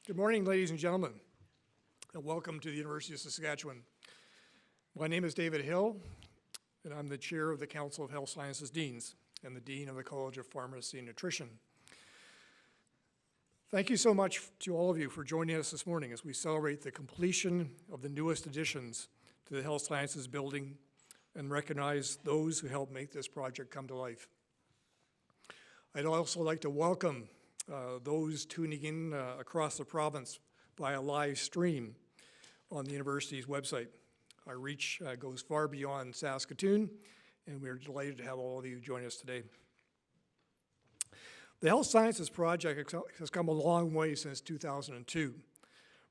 Good morning, ladies and gentlemen, and welcome to the University of Saskatchewan. My name is David Hill, and I'm the chair of the Council of Health Sciences Deans and the Dean of the College of Pharmacy and Nutrition. Thank you so much to all of you for joining us this morning as we celebrate the completion of the newest additions to the Health Sciences building and recognize those who helped make this project come to life. I'd also like to welcome those tuning in across the province via live stream on the university's website. Our reach goes far beyond Saskatoon, and we're delighted to have all of you join us today. The Health Sciences Project has come a long way since 2002,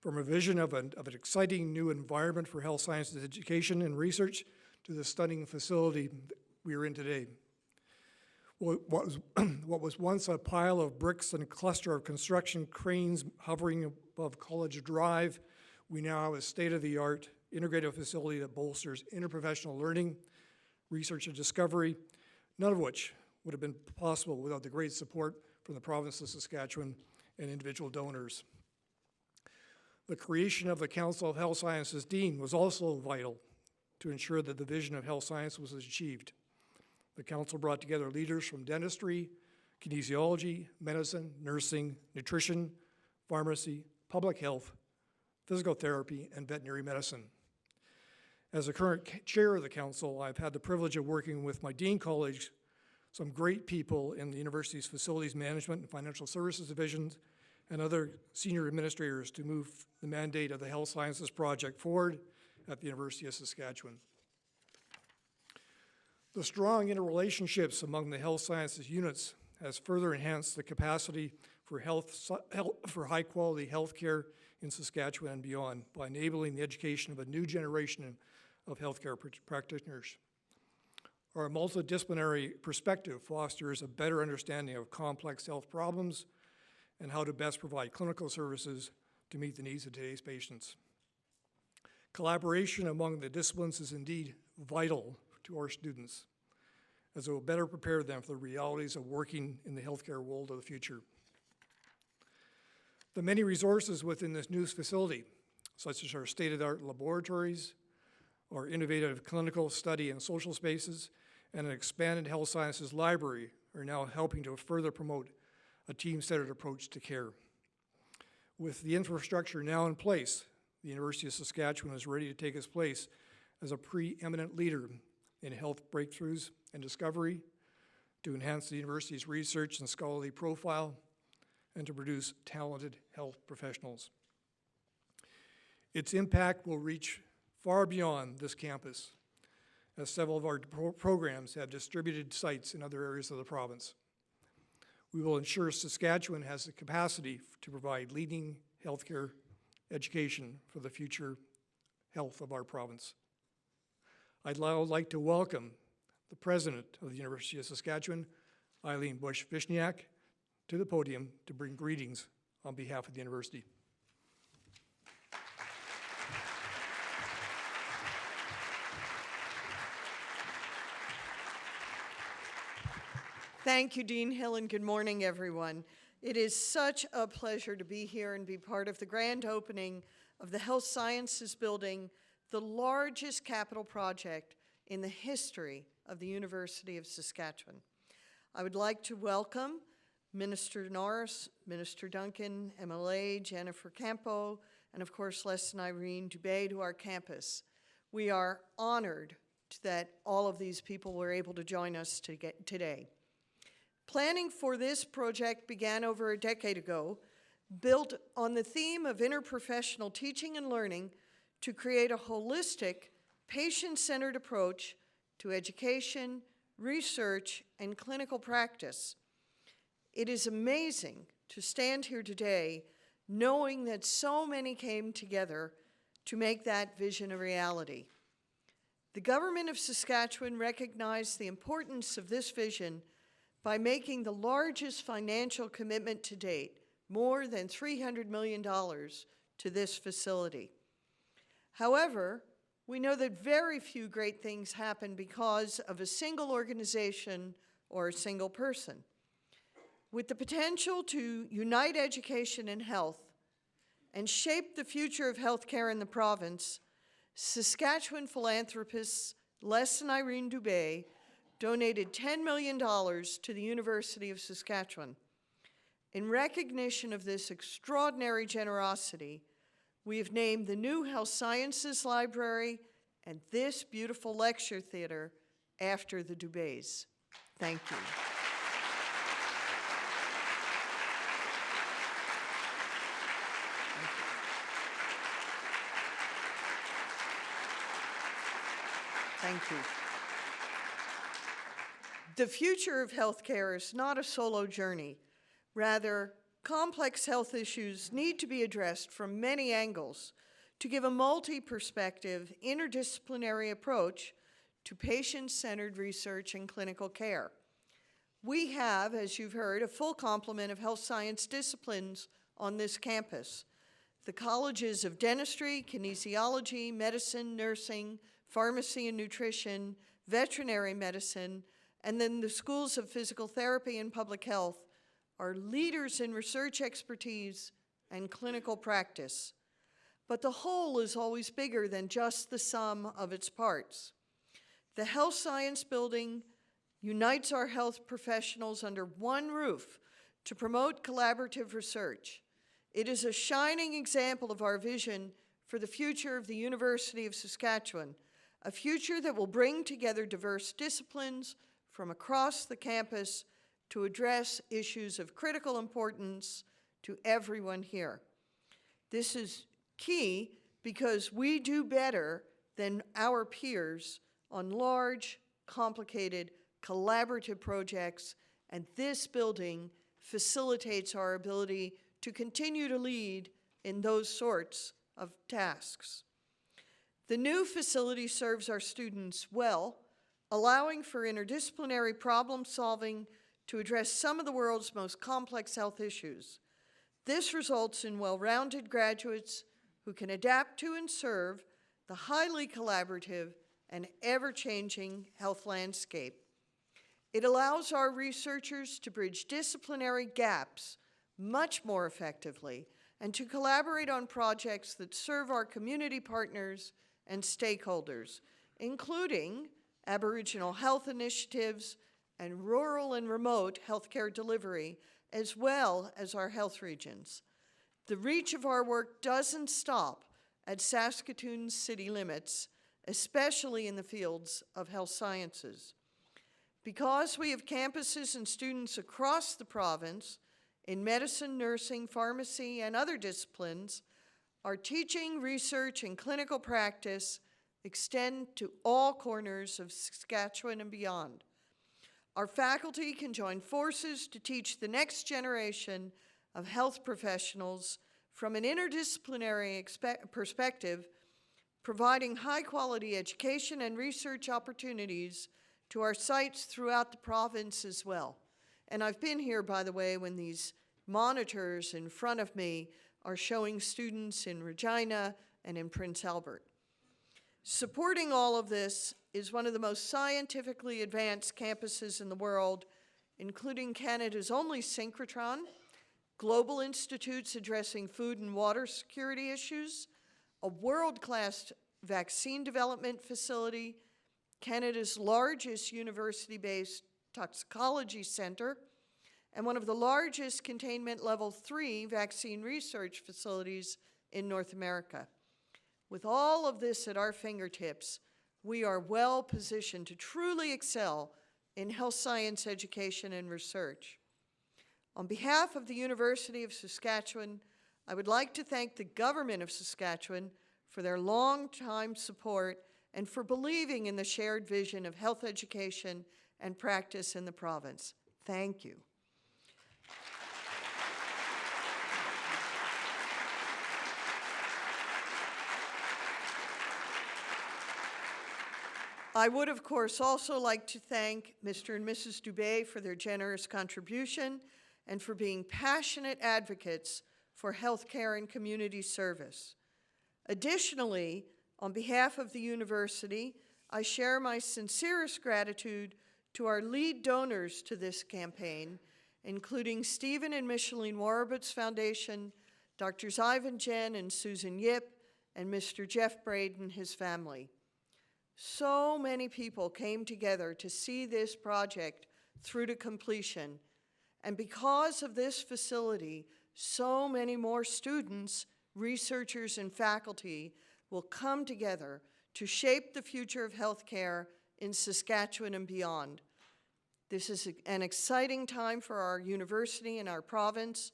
from a vision of an exciting new environment for health sciences education and research to the stunning facility that we are in today. What was once a pile of bricks and a cluster of construction cranes hovering above College Drive, we now have a state-of-the-art integrated facility that bolsters interprofessional learning, research and discovery, none of which would have been possible without the great support from the province of Saskatchewan and individual donors. The creation of the Council of Health Sciences Dean was also vital to ensure that the vision of health science was achieved. The council brought together leaders from dentistry, kinesiology, medicine, nursing, nutrition, pharmacy, public health, physical therapy, and veterinary medicine. As the current chair of the council, I've had the privilege of working with my dean colleagues, some great people in the university's facilities management and financial services divisions, and other senior administrators to move the mandate of the Health Sciences Project forward at the University of Saskatchewan. The strong interrelationships among the health sciences units has further enhanced the capacity for high-quality healthcare in Saskatchewan and beyond by enabling the education of a new generation of healthcare practitioners. Our multidisciplinary perspective fosters a better understanding of complex health problems and how to best provide clinical services to meet the needs of today's patients. Collaboration among the disciplines is indeed vital to our students, as it will better prepare them for the realities of working in the healthcare world of the future. The many resources within this new facility, such as our state-of-the-art laboratories, our innovative clinical study and social spaces, and an expanded health sciences library are now helping to further promote a team-centered approach to care. With the infrastructure now in place, the University of Saskatchewan is ready to take its place as a preeminent leader in health breakthroughs and discovery, to enhance the university's research and scholarly profile, and to produce talented health professionals. Its impact will reach far beyond this campus, as several of our programs have distributed sites in other areas of the province. We will ensure Saskatchewan has the capacity to provide leading healthcare education for the future health of our province. I'd now like to welcome the President of the University of Saskatchewan, Eileen Bush-Vishniak, to the podium to bring greetings on behalf of the university. Thank you, Dean Hill, and good morning, everyone. It is such a pleasure to be here and be part of the grand opening of the Health Sciences Building, the largest capital project in the history of the University of Saskatchewan. I would like to welcome Minister Norris, Minister Duncan, MLA Jennifer Campo, and of course, Les and Irene Dubé to our campus. We are honored that all of these people were able to join us today. Planning for this project began over a decade ago, built on the theme of interprofessional teaching and learning to create a holistic, patient-centered approach to education, research, and clinical practice. It is amazing to stand here today knowing that so many came together to make that vision a reality. The government of Saskatchewan recognized the importance of this vision by making the largest financial commitment to date, more than $300 million, to this facility. However, we know that very few great things happen because of a single organization or a single person. With the potential to unite education and health, and shaped the future of healthcare in the province, Saskatchewan philanthropist Les and Irene Dubé donated $10 million to the University of Saskatchewan. In recognition of this extraordinary generosity, we have named the new Health Sciences Library and this beautiful lecture theater after the Dubés. Thank you. Thank you. The future of healthcare is not a solo journey. Rather, complex health issues need to be addressed from many angles to give a multi-perspective, interdisciplinary approach to patient-centered research and clinical care. We have, as you've heard, a full complement of health science disciplines on this campus. The colleges of dentistry, kinesiology, medicine, nursing, pharmacy and nutrition, veterinary medicine, and then the schools of physical therapy and public health are leaders in research expertise and clinical practice. But the whole is always bigger than just the sum of its parts. The Health Science Building unites our health professionals under one roof to promote collaborative research. It is a shining example of our vision for the future of the University of Saskatchewan, a future that will bring together diverse disciplines from across the campus to address issues of critical importance to everyone here. This is key because we do better than our peers on large, complicated, collaborative projects, and this building facilitates our ability to continue to lead in those sorts of tasks. The new facility serves our students well, allowing for interdisciplinary problem solving to address some of the world's most complex health issues. This results in well-rounded graduates who can adapt to and serve the highly collaborative and ever-changing health landscape. It allows our researchers to bridge disciplinary gaps much more effectively and to collaborate on projects that serve our community partners and stakeholders, including Aboriginal health initiatives and rural and remote healthcare delivery, as well as our health regions. The reach of our work doesn't stop at Saskatoon's city limits, especially in the fields of health sciences. Because we have campuses and students across the province in medicine, nursing, pharmacy, and other disciplines, our teaching, research, and clinical practice extend to all corners of Saskatchewan and beyond. Our faculty can join forces to teach the next generation of health professionals from an interdisciplinary perspective, providing high-quality education and research opportunities to our sites throughout the province as well. And I've been here, by the way, when these monitors in front of me are showing students in Regina and in Prince Albert. Supporting all of this is one of the most scientifically advanced campuses in the world, including Canada's only synchrotron, global institutes addressing food and water security issues, a world-class vaccine development facility, Canada's largest university-based toxicology center, and one of the largest containment level 3 vaccine research facilities in North America. With all of this at our fingertips, we are well positioned to truly excel in health science education and research. On behalf of the University of Saskatchewan, I would like to thank the Government of Saskatchewan for their long-time support and for believing in the shared vision of health education and practice in the province. Thank you. I would, of course, also like to thank Mr. and Mrs. Dubé for their generous contribution and for being passionate advocates for healthcare and community service. Additionally, on behalf of the university, I share my sincerest gratitude to our lead donors to this campaign, including Stephen and Micheline Warabut's Foundation, Drs. Ivan Jen and Susan Yip, and Mr. Jeff Braid and his family. So many people came together to see this project through to completion. And because of this facility, so many more students, researchers, and faculty will come together to shape the future of healthcare in Saskatchewan and beyond. This is an exciting time for our university and our province.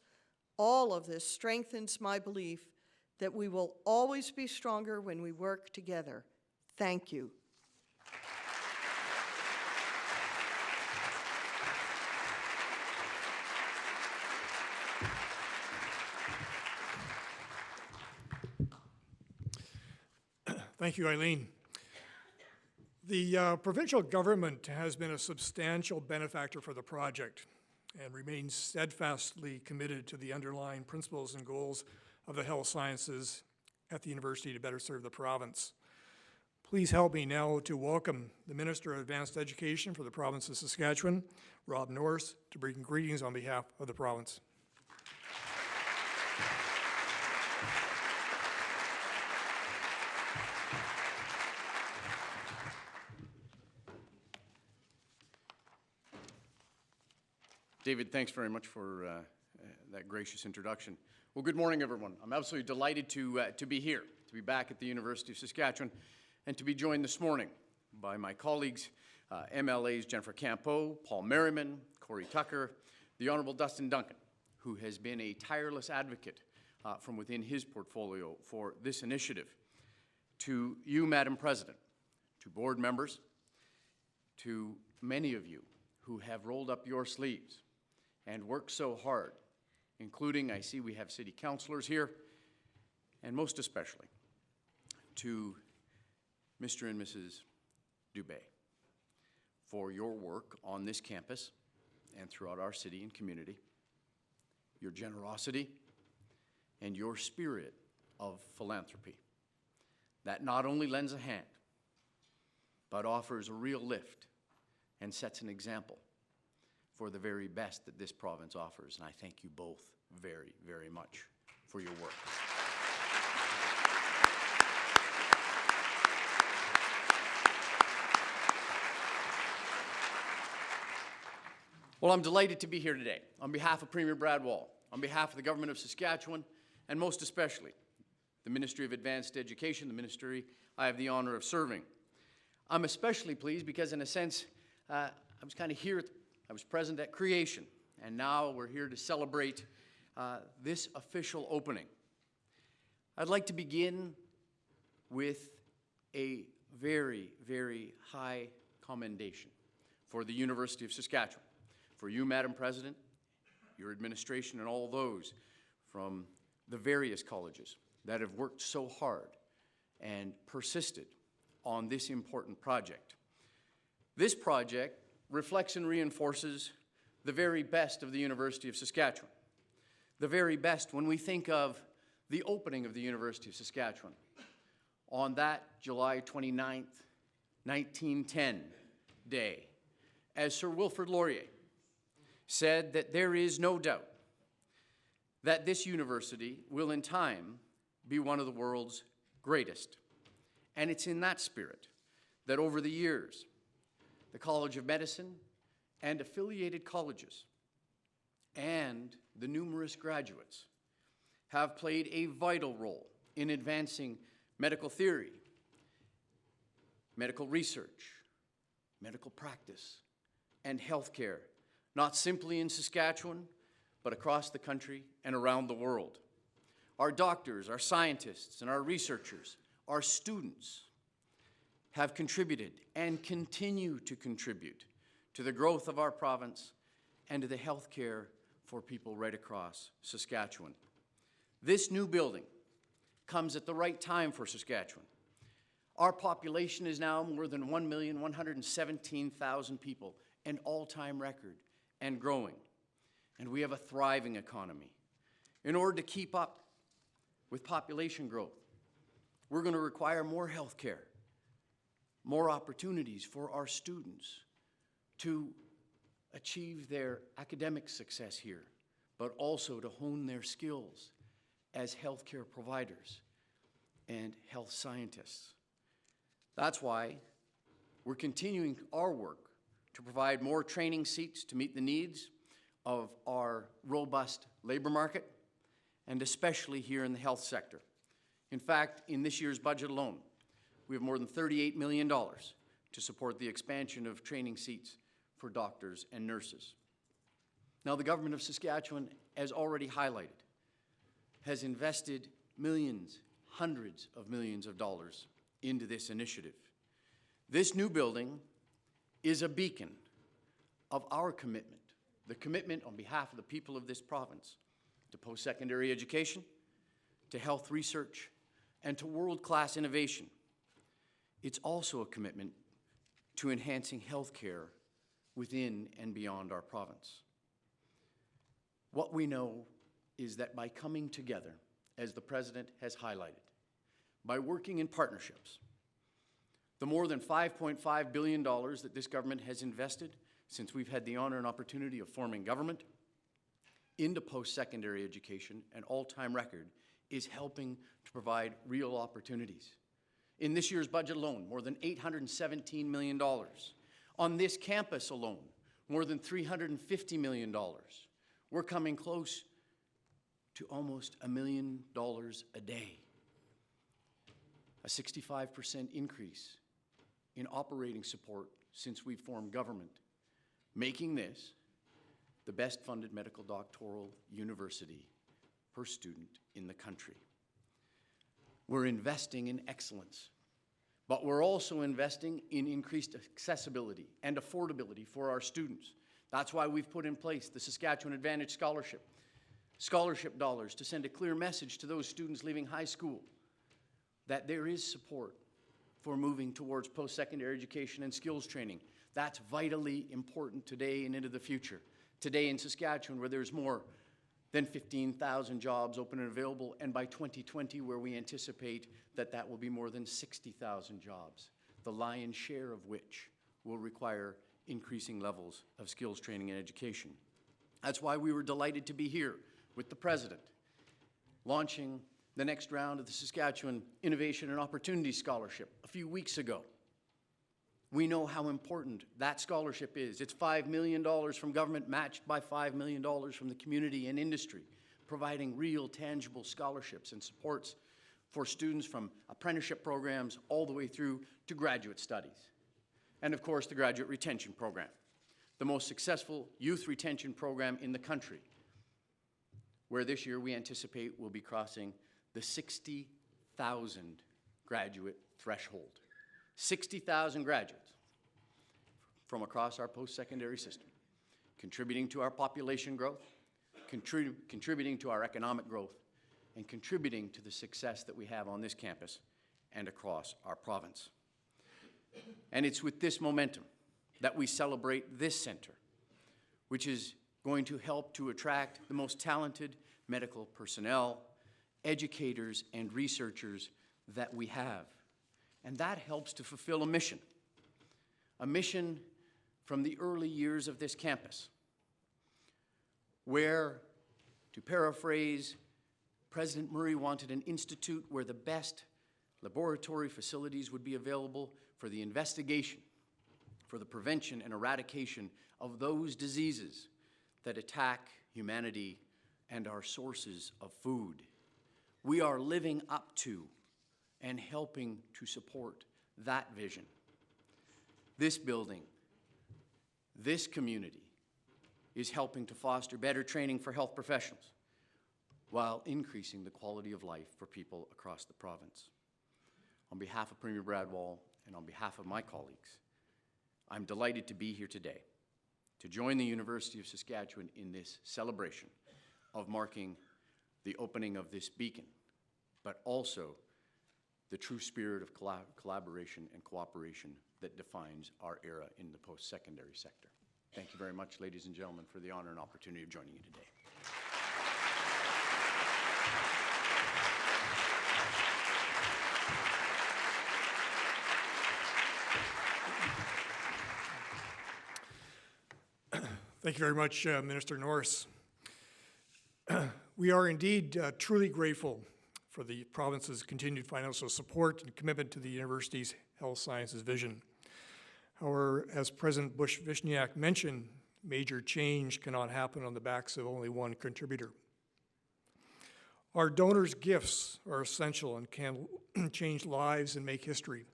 All of this strengthens my belief that we will always be stronger when we work together. Thank you. Thank you, Eileen. The provincial government has been a substantial benefactor for the project and remains steadfastly committed to the underlying principles and goals of the health sciences at the university to better serve the province. Please help me now to welcome the Minister of Advanced Education for the province of Saskatchewan, Rob Norris, to bring greetings on behalf of the province. David, thanks very much for that gracious introduction. Well, good morning, everyone. I'm absolutely delighted to be here, to be back at the University of Saskatchewan, and to be joined this morning by my colleagues, MLAs Jennifer Campeau, Paul Merriman, Corey Tucker, the Honourable Dustin Duncan, who has been a tireless advocate from within his portfolio for this initiative, to you, Madam President, to board members, to many of you who have rolled up your sleeves and worked so hard, including, I see we have city councillors here, and most especially to Mr. and Mrs. Dubé for your work on this campus and throughout our city and community, your generosity and your spirit of philanthropy that not only lends a hand, but offers a real lift and sets an example for the very best that this province offers. And I thank you both very, very much for your work. Well, I'm delighted to be here today on behalf of Premier Brad Wall, on behalf of the Government of Saskatchewan, and most especially the Ministry of Advanced Education, the ministry I have the honor of serving. I'm especially pleased because, in a sense, I was kind of here, I was present at creation, and now we're here to celebrate this official opening. I'd like to begin with a very, very high commendation for the University of Saskatchewan, for you, Madam President, your administration, and all those from the various colleges that have worked so hard and persisted on this important project. This project reflects and reinforces the very best of the University of Saskatchewan. The very best when we think of the opening of the University of Saskatchewan on that July 29th, 1910 day, as Sir Wilfrid Laurier said that there is no doubt that this university will in time be one of the world's greatest. And it's in that spirit that over the years, the College of Medicine and affiliated colleges and the numerous graduates have played a vital role in advancing medical theory, medical research, medical practice, and healthcare, not simply in Saskatchewan, but across the country and around the world. Our doctors, our scientists, and our researchers, our students have contributed and continue to contribute to the growth of our province and to the health care for people right across Saskatchewan. This new building comes at the right time for Saskatchewan. Our population is now more than 1,117,000 people, an all-time record and growing. And we have a thriving economy. In order to keep up with population growth, we're going to require more health care, more opportunities for our students to achieve their academic success here, but also to hone their skills as healthcare providers and health scientists. That's why we're continuing our work to provide more training seats to meet the needs of our robust labor market, and especially here in the health sector. In fact, in this year's budget alone, we have more than $38 million to support the expansion of training seats for doctors and nurses. Now, the government of Saskatchewan, as already highlighted, has invested millions, hundreds of millions of dollars into this initiative. This new building is a beacon of our commitment, the commitment on behalf of the people of this province to post-secondary education, to health research, and to world-class innovation. It's also a commitment to enhancing health care within and beyond our province. What we know is that by coming together, as the President has highlighted, by working in partnerships, the more than $5.5 billion that this government has invested since we've had the honor and opportunity of forming government into post-secondary education, an all-time record, is helping to provide real opportunities. In this year's budget alone, more than $817 million. On this campus alone, more than $350 million. We're coming close to almost $1 million a day. A 65% increase in operating support since we formed government, making this the best funded medical doctoral university per student in the country. We're investing in excellence, but we're also investing in increased accessibility and affordability for our students. That's why we've put in place the Saskatchewan Advantage Scholarship dollars to send a clear message to those students leaving high school that there is support for moving towards post-secondary education and skills training. That's vitally important today and into the future. Today in Saskatchewan, where there's more than 15,000 jobs open and available, and by 2020, where we anticipate that that will be more than 60,000 jobs, the lion's share of which will require increasing levels of skills training and education. That's why we were delighted to be here with the President, launching the next round of the Saskatchewan Innovation and Opportunity Scholarship a few weeks ago. We know how important that scholarship is. It's $5 million from government, matched by $5 million from the community and industry, providing real, tangible scholarships and supports for students from apprenticeship programs all the way through to graduate studies. And of course, the Graduate Retention Program, the most successful youth retention program in the country, where this year we anticipate we'll be crossing the 60,000 graduate threshold. 60,000 graduates from across our post-secondary system, contributing to our population growth, contributing to our economic growth, and contributing to the success that we have on this campus and across our province. And it's with this momentum that we celebrate this center, which is going to help to attract the most talented medical personnel, educators, and researchers that we have. And that helps to fulfill a mission from the early years of this campus, where, to paraphrase, President Murray wanted an institute where the best laboratory facilities would be available for the investigation, for the prevention and eradication of those diseases that attack humanity and our sources of food. We are living up to and helping to support that vision. This building, this community, is helping to foster better training for health professionals while increasing the quality of life for people across the province. On behalf of Premier Brad Wall and on behalf of my colleagues, I'm delighted to be here today to join the University of Saskatchewan in this celebration of marking the opening of this beacon, but also the true spirit of collaboration and cooperation that defines our era in the post-secondary sector. Thank you very much, ladies and gentlemen, for the honor and opportunity of joining you today. Thank you very much, Minister Norris. We are indeed truly grateful for the province's continued financial support and commitment to the university's health sciences vision. However, as President Bush-Vishniac mentioned, major change cannot happen on the backs of only one contributor. Our donors' gifts are essential and can change lives and make history.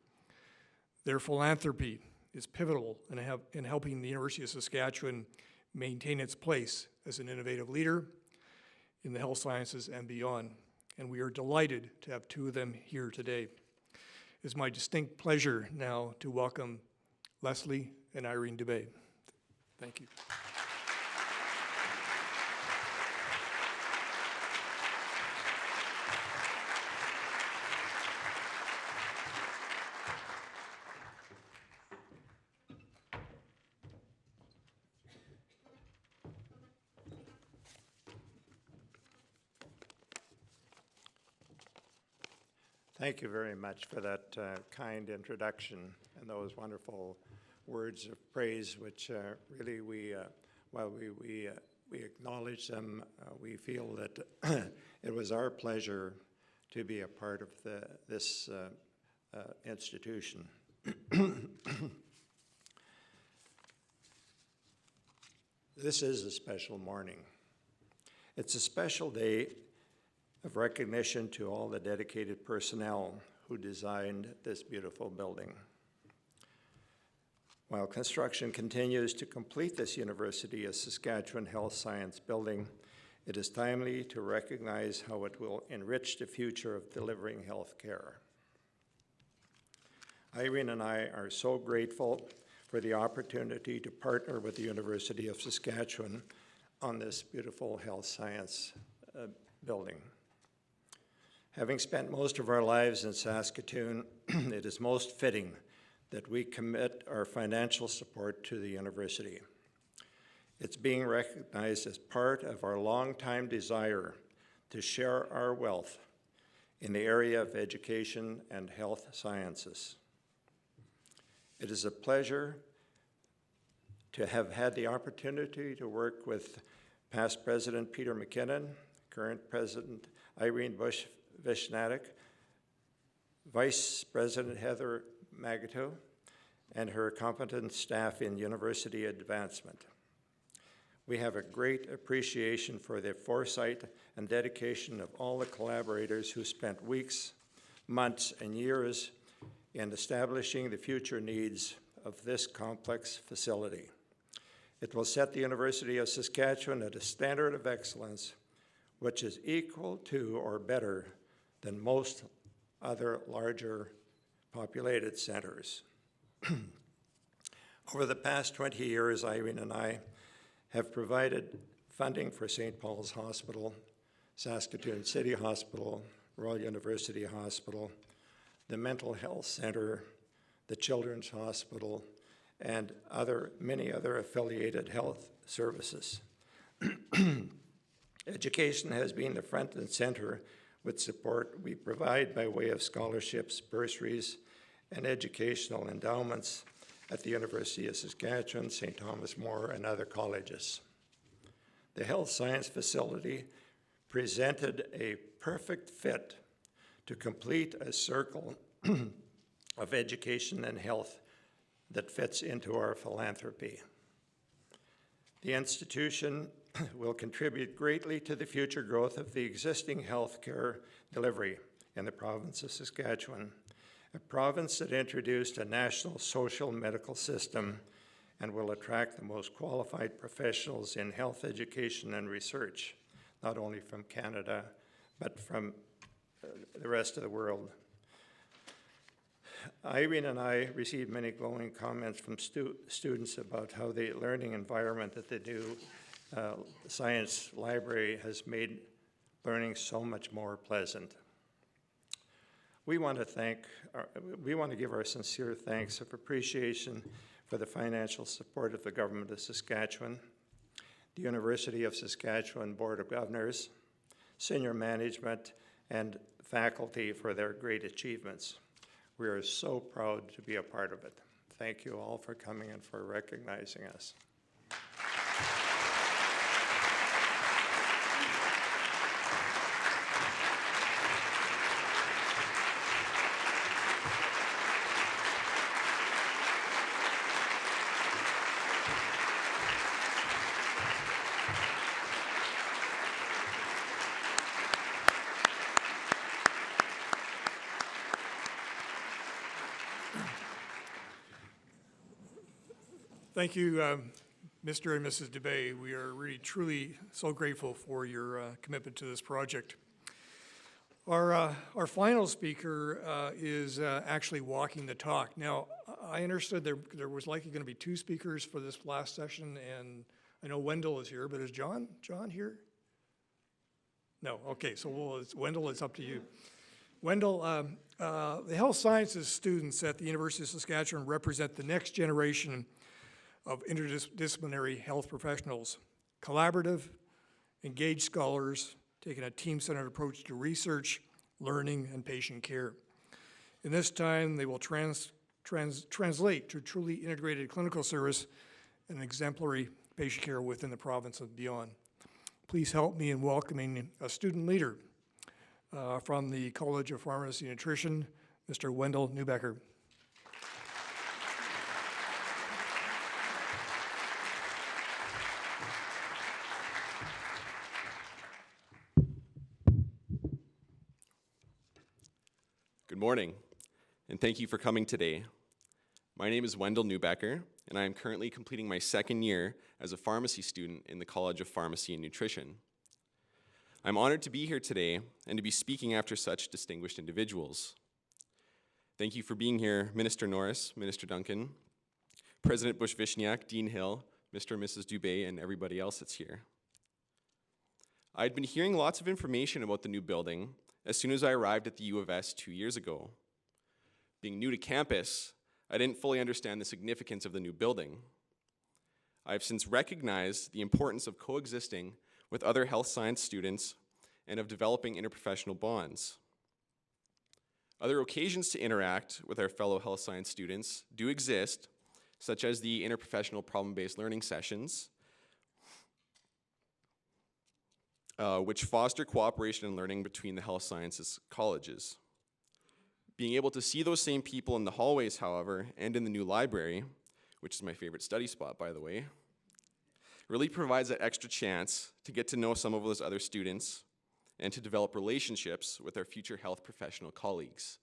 Their philanthropy is pivotal in helping the University of Saskatchewan maintain its place as an innovative leader in the health sciences and beyond. And we are delighted to have two of them here today. It's my distinct pleasure now to welcome Leslie and Irene Dubé. Thank you. Thank you very much for that kind introduction and those wonderful words of praise, which really while we acknowledge them, we feel that it was our pleasure to be a part of this institution. This is a special morning. It's a special day of recognition to all the dedicated personnel who designed this beautiful building. While construction continues to complete this University of Saskatchewan Health Science building, it is timely to recognize how it will enrich the future of delivering health care. Irene and I are so grateful for the opportunity to partner with the University of Saskatchewan on this beautiful health science building. Having spent most of our lives in Saskatoon, it is most fitting that we commit our financial support to the university. It's being recognized as part of our longtime desire to share our wealth in the area of education and health sciences. It is a pleasure to have had the opportunity to work with past President Peter McKinnon, current President Irene Bush-Vishnac, Vice President Heather Magato, and her competent staff in university advancement. We have a great appreciation for the foresight and dedication of all the collaborators who spent weeks, months, and years in establishing the future needs of this complex facility. It will set the University of Saskatchewan at a standard of excellence which is equal to or better than most other larger populated centers. Over the past 20 years, Irene and I have provided funding for St. Paul's Hospital, Saskatoon City Hospital, Royal University Hospital, the Mental Health Center, the Children's Hospital, and many other affiliated health services. Education has been the front and center with support we provide by way of scholarships, bursaries, and educational endowments at the University of Saskatchewan, St. Thomas More, and other colleges. The health science facility presented a perfect fit to complete a circle of education and health that fits into our philanthropy. The institution will contribute greatly to the future growth of the existing healthcare delivery in the province of Saskatchewan, a province that introduced a national social medical system and will attract the most qualified professionals in health education and research, not only from Canada, but from the rest of the world. Irene and I received many glowing comments from students about how the learning environment that they do science library has made learning so much more pleasant. We want to give our sincere thanks of appreciation for the financial support of the Government of Saskatchewan, the University of Saskatchewan Board of Governors, senior management, and faculty for their great achievements. We are so proud to be a part of it. Thank you all for coming and for recognizing us. 。 . 。 . 。 . . . . . . . . . . . 。 . . . 。 . 。 . . 。 . . 。 . 。 . 。 . 。 . 。 . 。 . . 。 . . 。 . . 。 . . . . . . 。 . . 。Thank you, Mr. and Mrs. Dubé. We are really truly so grateful for your commitment to this project. Our final speaker is actually walking the talk. Now, I understood there was likely going to be 2 speakers for this last session, and I know Wendell is here, but is John here? No, okay, so Wendell, it's up to you. Wendell, the health sciences students at the University of Saskatchewan represent the next generation of interdisciplinary health professionals, collaborative, engaged scholars, taking a team-centered approach to research, learning, and patient care. In this time, they will translate to truly integrated clinical service and exemplary patient care within the province and beyond. Please help me in welcoming a student leader from the College of Pharmacy and Nutrition, Mr. Wendell Neubecker. Good morning, and thank you for coming today. My name is Wendell Neubecker, and I am currently completing my 2nd year as a pharmacy student in the College of Pharmacy and Nutrition. I'm honored to be here today and to be speaking after such distinguished individuals. Thank you for being here, Minister Norris, Minister Duncan, President Bush-Vishniak, Dean Hill, Mr. and Mrs. Dubé, and everybody else that's here. I'd been hearing lots of information about the new building as soon as I arrived at the U of S 2 years ago. Being new to campus, I didn't fully understand the significance of the new building. I've since recognized the importance of coexisting with other health science students and of developing interprofessional bonds. Other occasions to interact with our fellow health science students do exist, such as the interprofessional problem-based learning sessions, which foster cooperation and learning between the health sciences colleges. Being able to see those same people in the hallways, however, and in the new library, which is my favorite study spot, by the way, really provides that extra chance to get to know some of those other students and to develop relationships with our future health professional colleagues.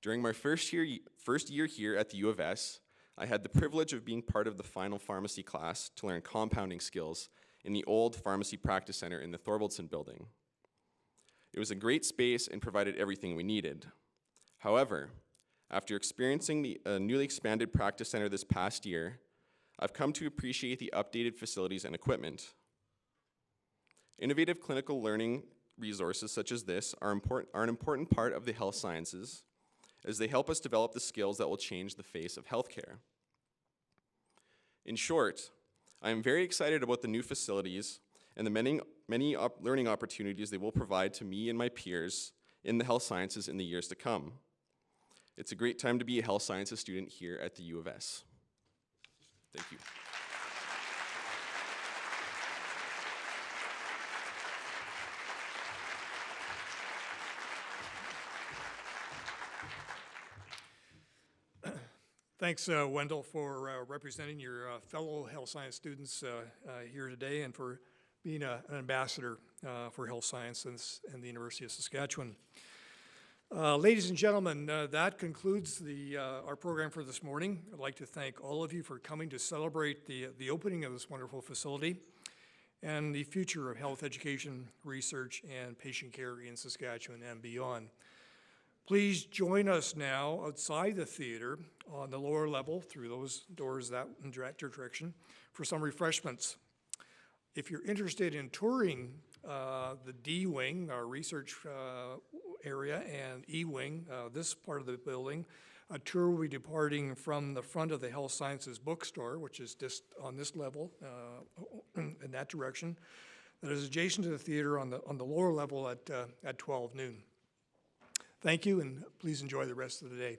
During my first year here at the U of S, I had the privilege of being part of the final pharmacy class to learn compounding skills in the old Pharmacy Practice Center in the Thorvaldsen building. It was a great space and provided everything we needed. However, after experiencing the newly expanded practice center this past year, I've come to appreciate the updated facilities and equipment. Innovative clinical learning resources such as this are an important part of the health sciences, as they help us develop the skills that will change the face of healthcare. In short, I am very excited about the new facilities and the many learning opportunities they will provide to me and my peers in the health sciences in the years to come. It's a great time to be a health sciences student here at the U of S. Thank you. Thanks, Wendell, for representing your fellow health science students here today and for being an ambassador for health science and the University of Saskatchewan. Ladies and gentlemen, that concludes our program for this morning. I'd like to thank all of you for coming to celebrate the opening of this wonderful facility and the future of health education, research, and patient care in Saskatchewan and beyond. Please join us now outside the theater on the lower level through those doors that in direct direction for some refreshments. If you're interested in touring the D wing, our research area, and E wing, this part of the building, a tour will be departing from the front of the Health Sciences bookstore, which is just on this level, in that direction. That is adjacent to the theater on the lower level at 12 noon. Thank you, and please enjoy the rest of the day.